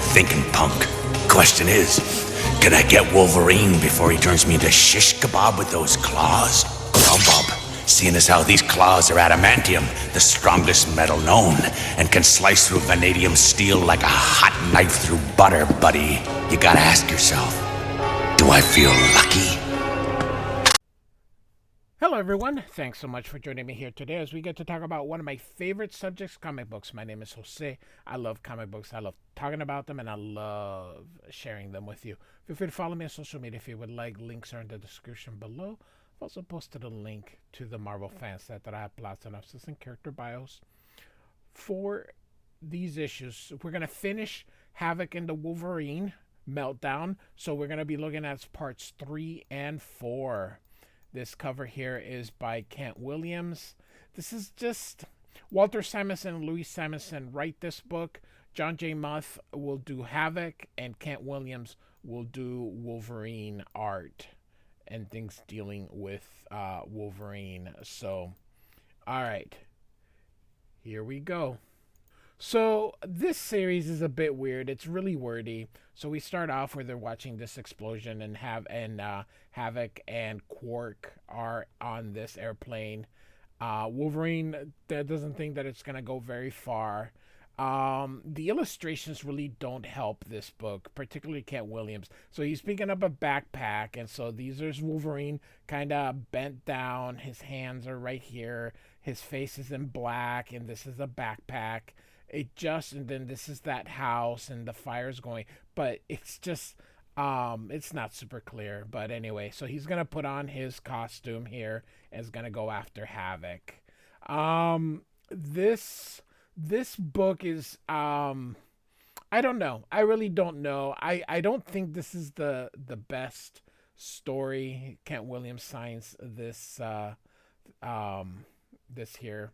thinking, punk. Question is, can I get Wolverine before he turns me into shish kebab with those claws? Bob, seeing as how these claws are adamantium, the strongest metal known, and can slice through vanadium steel like a hot knife through butter, buddy, you gotta ask yourself, do I feel lucky? Hello, everyone. Thanks so much for joining me here today as we get to talk about one of my favorite subjects, comic books. My name is Jose. I love comic books. I love talking about them, and I love sharing them with you. Feel free to follow me on social media if you would like. Links are in the description below. I've also posted a link to the Marvel fan set that I have plot synopsis and character bios for these issues. We're going to finish Havok and the Wolverine Meltdown, so we're going to be looking at parts 3 and 4. This cover here is by Kent Williams. This is just Walter Simonson and Louise Simonson write this book. John J. Muth will do Havok, and Kent Williams will do Wolverine art and things dealing with Wolverine. So, all right, here we go. So this series is a bit weird. It's really wordy. So we start off where they're watching this explosion and Havok and Quark are on this airplane. Wolverine doesn't think that it's gonna go very far. The illustrations really don't help this book, particularly Kent Williams. So he's picking up a backpack, and so these are Wolverine kind of bent down. His hands are right here. His face is in black, and this is a backpack. And then this is that house and the fire's going, but it's just it's not super clear. But anyway, so he's gonna put on his costume here and is gonna go after Havok. This book is I don't know. I really don't know. I don't think this is the best story. Kent Williams signs this here.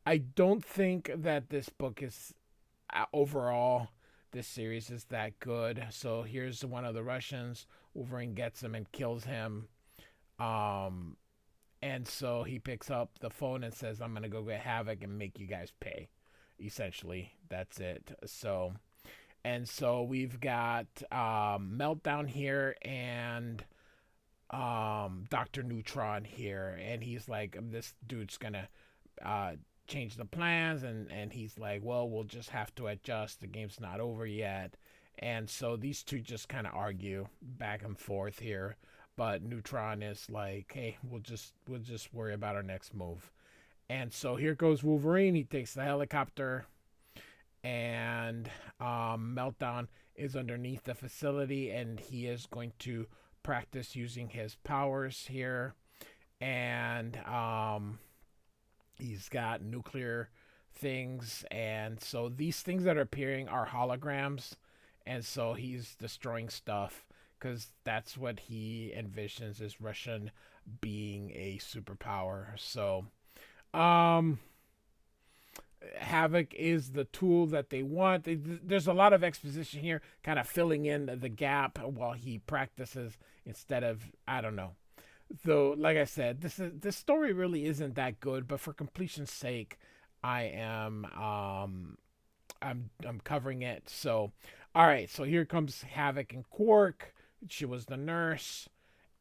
I don't think that this book is overall, this series is that good. So here's one of the Russians. Wolverine gets him and kills him. And so he picks up the phone and says, I'm going to go get Havok and make you guys pay. Essentially, that's it. So we've got Meltdown here and Dr. Neutron here. And he's like, this dude's going to change the plans, and he's like, well, we'll just have to adjust, the game's not over yet. And so these two just kind of argue back and forth here, but Neutron is like, hey, we'll just worry about our next move. And so here goes Wolverine. He takes the helicopter, and Meltdown is underneath the facility, and he is going to practice using his powers here. And he's got nuclear things, and so these things that are appearing are holograms, and so he's destroying stuff because that's what he envisions as Russian being a superpower. So Havok is the tool that they want. There's a lot of exposition here, kind of filling in the gap while he practices instead of, I don't know. Though, like I said, this story really isn't that good, but for completion's sake, I'm covering it. So, all right, so here comes Havok and Quark. She was the nurse,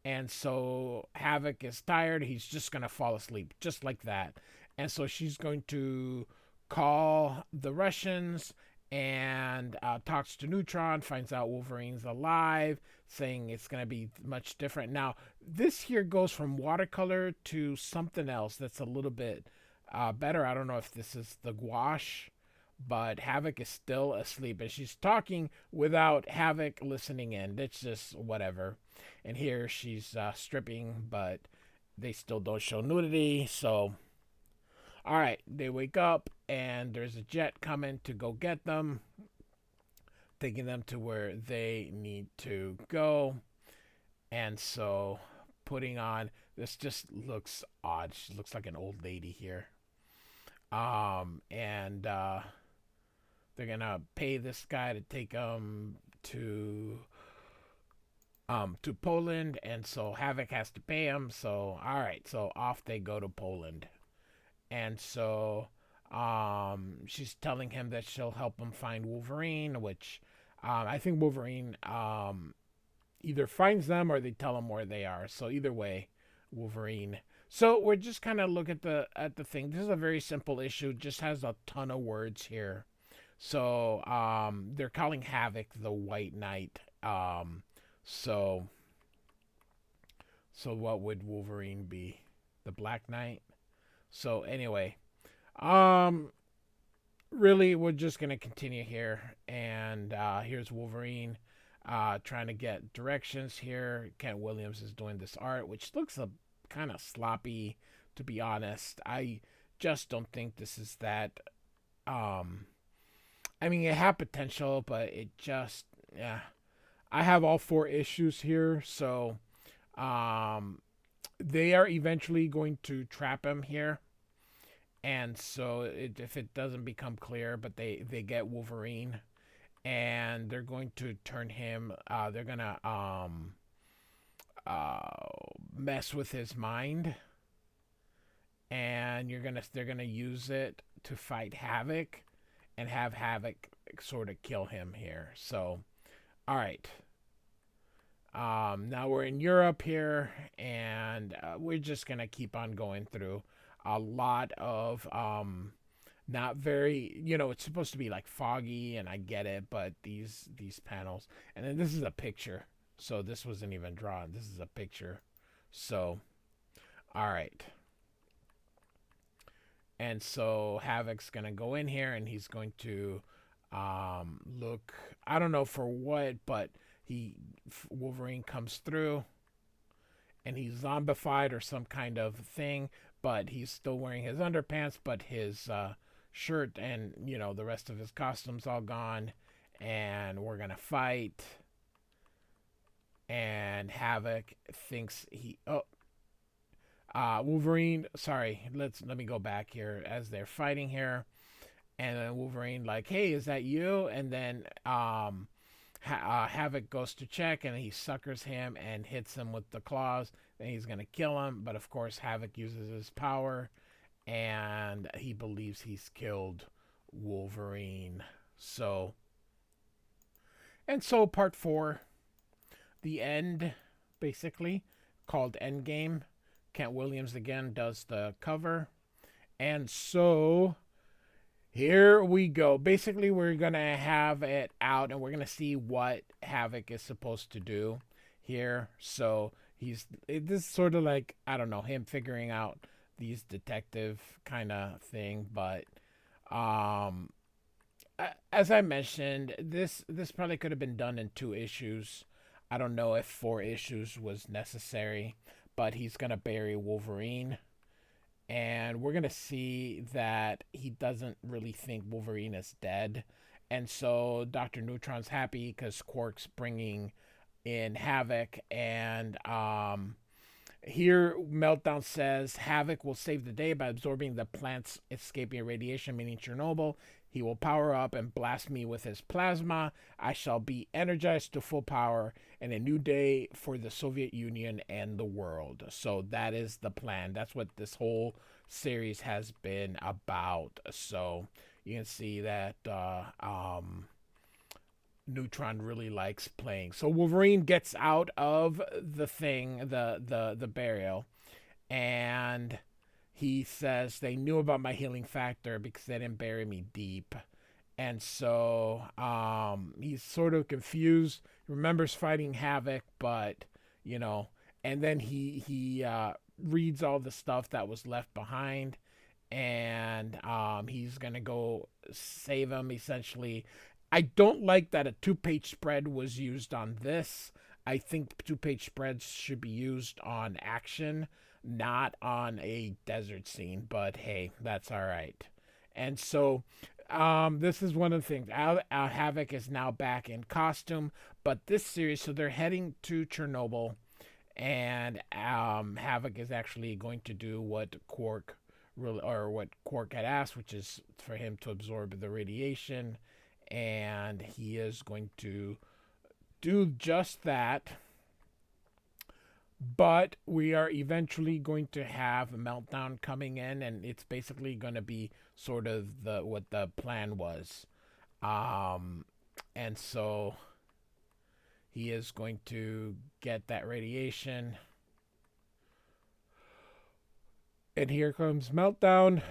and so Havok is tired. He's just gonna fall asleep, just like that. And so she's going to call the Russians and talks to Neutron, finds out Wolverine's alive, saying it's going to be much different. Now, this here goes from watercolor to something else that's a little bit better. I don't know if this is the gouache, but Havok is still asleep, and she's talking without Havok listening in. It's just whatever. And here she's stripping, but they still don't show nudity, so... All right, they wake up, and there's a jet coming to go get them, taking them to where they need to go. And so putting on, this just looks odd. She looks like an old lady here. And they're going to pay this guy to take them to Poland. And so Havok has to pay him. So, all right, so off they go to Poland. And so she's telling him that she'll help him find Wolverine, which I think Wolverine either finds them or they tell him where they are. So either way, Wolverine. So we're just kind of look at the thing. This is a very simple issue. Just has a ton of words here. So they're calling Havok the White Knight. So so what would Wolverine be? The Black Knight. So anyway, um, really, we're just gonna continue here, and here's Wolverine, trying to get directions here. Kent Williams is doing this art, which looks a kind of sloppy, to be honest. I just don't think this is that. Um, I mean, it had potential, but it just, yeah. I have all four issues here, so um, they are eventually going to trap him here. And so if it doesn't become clear, but they get Wolverine, and they're going to turn him. They're gonna mess with his mind, and they're gonna use it to fight Havok, and have Havok sort of kill him here. So, all right. Now we're in Europe here, and we're just gonna keep on going through a lot of not very, it's supposed to be like foggy, and I get it, but these panels, and then this is a picture, so this wasn't even drawn. This is a picture, so all right. And so Havok's gonna go in here, and he's going to look. I don't know for what, but Wolverine comes through, and he's zombified or some kind of thing, but he's still wearing his underpants, but his shirt and the rest of his costume's all gone, and we're gonna fight. And Havok thinks Wolverine. Sorry, let me go back here as they're fighting here, and then Wolverine like, "Hey, is that you?" And then Havok goes to check, and he suckers him and hits him with the claws. Then he's gonna kill him, but of course Havok uses his power, and he believes he's killed Wolverine. So part 4, the end, basically called Endgame. Kent Williams again does the cover, and so here we go. Basically, we're going to have it out, and we're going to see what Havok is supposed to do here. So this is sort of like, I don't know, him figuring out these detective kind of thing. But as I mentioned, this probably could have been done in 2 issues. I don't know if 4 issues was necessary, but he's going to bury Wolverine. And we're going to see that he doesn't really think Wolverine is dead. And so Dr. Neutron's happy because Quark's bringing in Havok. And here Meltdown says Havok will save the day by absorbing the plant's escaping radiation, meaning Chernobyl. He will power up and blast me with his plasma. I shall be energized to full power, and a new day for the Soviet Union and the world. So that is the plan. That's what this whole series has been about. So you can see that Neutron really likes playing. So Wolverine gets out of the thing, the burial, and he says they knew about my healing factor because they didn't bury me deep. And so he's sort of confused. He remembers fighting Havok, but and then he reads all the stuff that was left behind, and he's gonna go save him essentially. I don't like that a 2-page spread was used on this. I think 2-page spreads should be used on action, not on a desert scene, but hey, that's all right. And so this is one of the things. Havok is now back in costume, but this series, so they're heading to Chernobyl, and Havok is actually going to do what Quark had asked, which is for him to absorb the radiation, and he is going to do just that. But we are eventually going to have a Meltdown coming in, and it's basically going to be sort of what the plan was. And so he is going to get that radiation. And here comes Meltdown.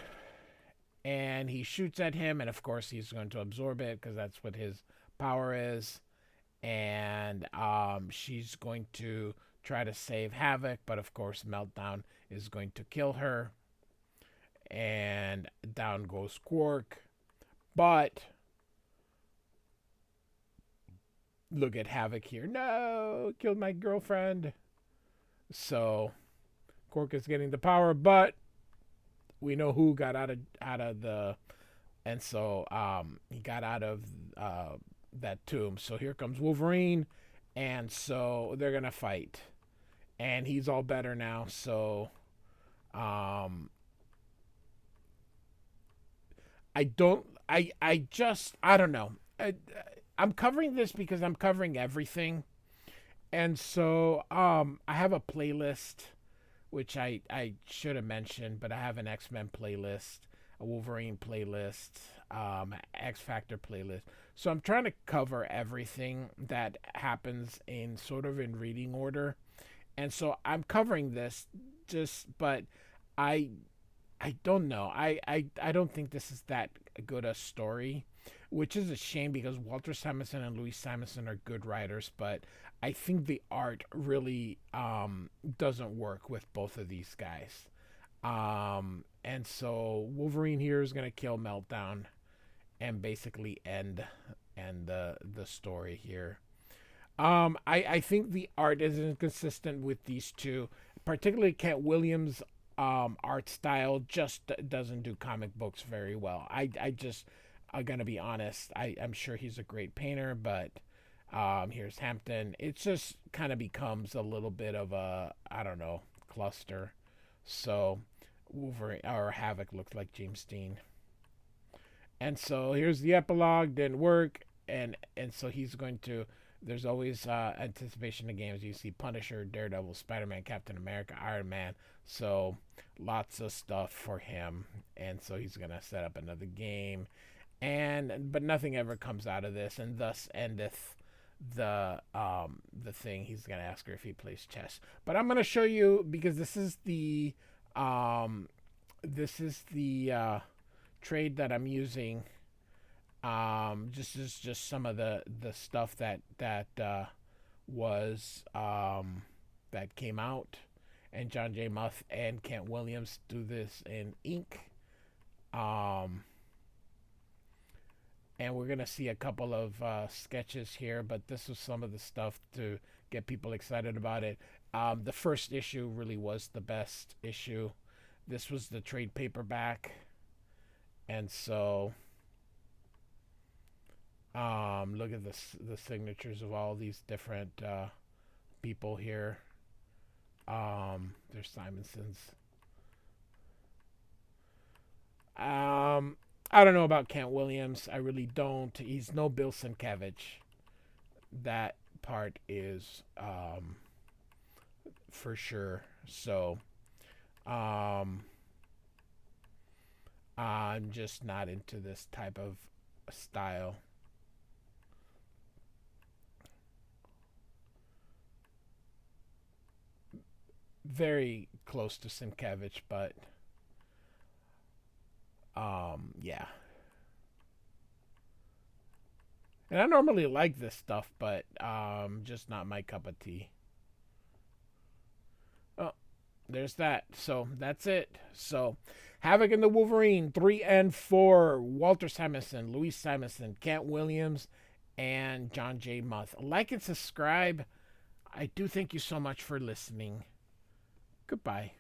And he shoots at him. And of course, he's going to absorb it because that's what his power is. And she's going to try to save Havok. But of course, Meltdown is going to kill her. And down goes Quark. But look at Havok here. No, killed my girlfriend. So Quark is getting the power, but we know who got out of the, and so he got out of that tomb. So here comes Wolverine, and so they're gonna fight, and he's all better now. So I don't know. I'm covering this because I'm covering everything. And so I have a playlist, which I should have mentioned, but I have an X-Men playlist, a Wolverine playlist, X Factor playlist. So I'm trying to cover everything that happens in sort of in reading order. And so I'm covering this but I don't know. I don't think this is that good a story, which is a shame because Walter Simonson and Louise Simonson are good writers, but I think the art really doesn't work with both of these guys. And so Wolverine here is going to kill Meltdown and basically end the story here. I think the art is inconsistent with these two, particularly Kent Williams' art style just doesn't do comic books very well. I'm gonna be honest. I'm sure he's a great painter, but here's Hampton. It just kind of becomes a little bit of a, I don't know, cluster. So Wolverine or Havok looks like James Dean. And so here's the epilogue. Didn't work, and so he's going to. There's always anticipation of games. You see Punisher, Daredevil, Spider-Man, Captain America, Iron Man. So lots of stuff for him, and so he's gonna set up another game, but nothing ever comes out of this, and thus endeth the thing. He's gonna ask her if he plays chess, but I'm gonna show you because this is the trade that I'm using. Just some of the stuff that was that came out, and John J. Muth and Kent Williams do this in ink. And we're gonna see a couple of sketches here, but this was some of the stuff to get people excited about it. The first issue really was the best issue. This was the trade paperback, and so look at the signatures of all these different people here. There's Simonson's. I don't know about Kent Williams. I really don't. He's no Bill Sienkiewicz. That part is for sure. So I'm just not into this type of style. Very close to Sienkiewicz, but yeah. And I normally like this stuff, but just not my cup of tea. Oh, there's that. So that's it. So Havok and the Wolverine 3 and 4. Walter Simonson, Louise Simonson, Kent Williams, and John J. Muth. Like and subscribe. I do thank you so much for listening. Goodbye.